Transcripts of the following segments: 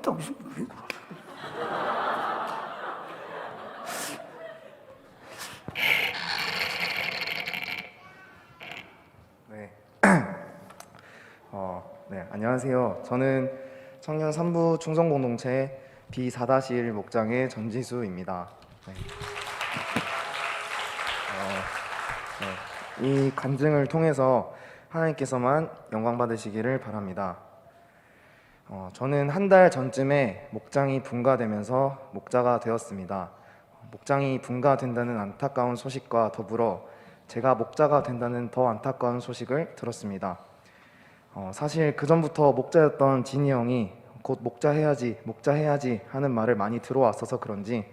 당신 왜 그러세요? 네. 네, 안녕하세요. 저는 청년 3부 충성공동체 B4-1 목장의 전지수입니다. 네. 이 간증을 통해서 하나님께서만 영광 받으시기를 바랍니다. 저는 한 달 전쯤에 목장이 분가되면서 목자가 되었습니다. 목장이 분가된다는 안타까운 소식과 더불어 제가 목자가 된다는 더 안타까운 소식을 들었습니다. 사실 그 전부터 목자였던 진이 형이 곧 목자해야지 하는 말을 많이 들어왔어서 그런지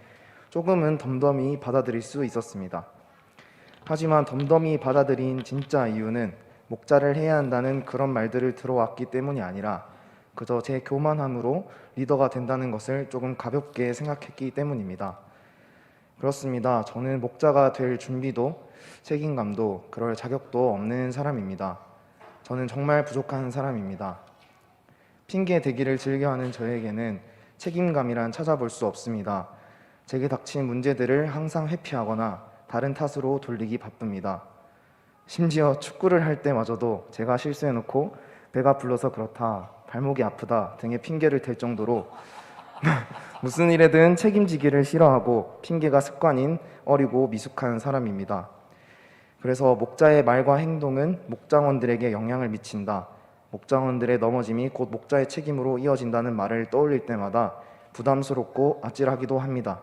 조금은 덤덤히 받아들일 수 있었습니다. 하지만 덤덤히 받아들인 진짜 이유는 목자를 해야 한다는 그런 말들을 들어왔기 때문이 아니라 그저 제 교만함으로 리더가 된다는 것을 조금 가볍게 생각했기 때문입니다. 그렇습니다. 저는 목자가 될 준비도 책임감도 그럴 자격도 없는 사람입니다. 저는 정말 부족한 사람입니다. 핑계 대기를 즐겨하는 저에게는 책임감이란 찾아볼 수 없습니다. 제게 닥친 문제들을 항상 회피하거나 다른 탓으로 돌리기 바쁩니다. 심지어 축구를 할 때마저도 제가 실수해놓고 배가 불러서 그렇다, 발목이 아프다 등의 핑계를 댈 정도로 무슨 일에든 책임지기를 싫어하고 핑계가 습관인 어리고 미숙한 사람입니다. 그래서 목자의 말과 행동은 목장원들에게 영향을 미친다, 목장원들의 넘어짐이 곧 목자의 책임으로 이어진다는 말을 떠올릴 때마다 부담스럽고 아찔하기도 합니다.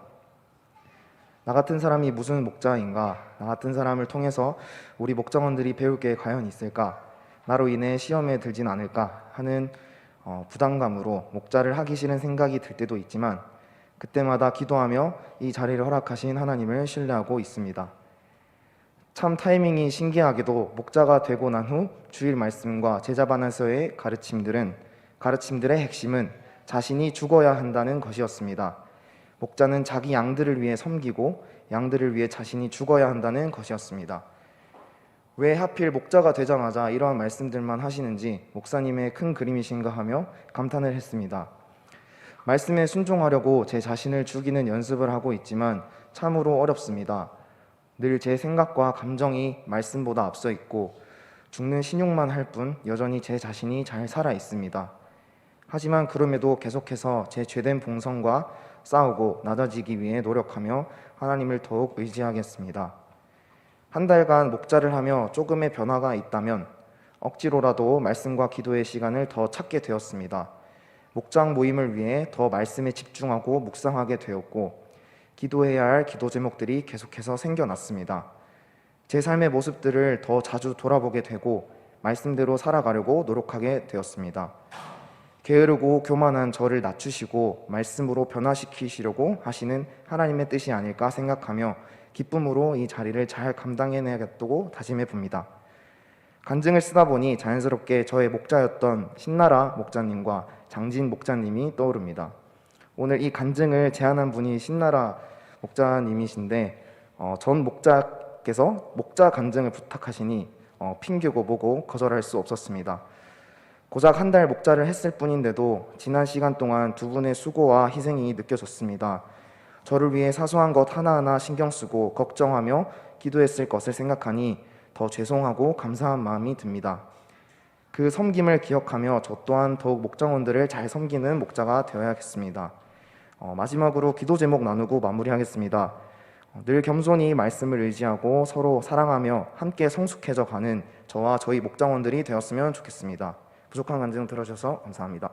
나 같은 사람이 무슨 목자인가? 나 같은 사람을 통해서 우리 목장원들이 배울 게 과연 있을까? 나로 인해 시험에 들진 않을까? 하는 부담감으로 목자를 하기 싫은 생각이 들 때도 있지만 그때마다 기도하며 이 자리를 허락하신 하나님을 신뢰하고 있습니다. 참 타이밍이 신기하게도 목자가 되고 난 후 주일 말씀과 제자반에서의 가르침들의 핵심은 자신이 죽어야 한다는 것이었습니다. 목자는 자기 양들을 위해 섬기고 양들을 위해 자신이 죽어야 한다는 것이었습니다. 왜 하필 목자가 되자마자 이러한 말씀들만 하시는지 목사님의 큰 그림이신가 하며 감탄을 했습니다. 말씀에 순종하려고 제 자신을 죽이는 연습을 하고 있지만 참으로 어렵습니다. 늘 제 생각과 감정이 말씀보다 앞서 있고 죽는 신용만 할 뿐 여전히 제 자신이 잘 살아 있습니다. 하지만 그럼에도 계속해서 제 죄된 본성과 싸우고 낮아지기 위해 노력하며 하나님을 더욱 의지하겠습니다. 한 달간 목자를 하며 조금의 변화가 있다면 억지로라도 말씀과 기도의 시간을 더 찾게 되었습니다. 목장 모임을 위해 더 말씀에 집중하고 묵상하게 되었고 기도해야 할 기도 제목들이 계속해서 생겨났습니다. 제 삶의 모습들을 더 자주 돌아보게 되고 말씀대로 살아가려고 노력하게 되었습니다. 게으르고 교만한 저를 낮추시고 말씀으로 변화시키시려고 하시는 하나님의 뜻이 아닐까 생각하며 기쁨으로 이 자리를 잘 감당해내야겠다고 다짐해 봅니다. 간증을 쓰다 보니 자연스럽게 저의 목자였던 신나라 목자님과 장진 목자님이 떠오릅니다. 오늘 이 간증을 제안한 분이 신나라 목자님이신데 전 목자께서 목자 간증을 부탁하시니 핑계고 뭐고 거절할 수 없었습니다. 고작 한 달 목자를 했을 뿐인데도 지난 시간 동안 두 분의 수고와 희생이 느껴졌습니다. 저를 위해 사소한 것 하나하나 신경 쓰고 걱정하며 기도했을 것을 생각하니 더 죄송하고 감사한 마음이 듭니다. 그 섬김을 기억하며 저 또한 더욱 목장원들을 잘 섬기는 목자가 되어야겠습니다. 마지막으로 기도 제목 나누고 마무리하겠습니다. 늘 겸손히 말씀을 의지하고 서로 사랑하며 함께 성숙해져 가는 저와 저희 목장원들이 되었으면 좋겠습니다. 부족한 간증 들어주셔서 감사합니다.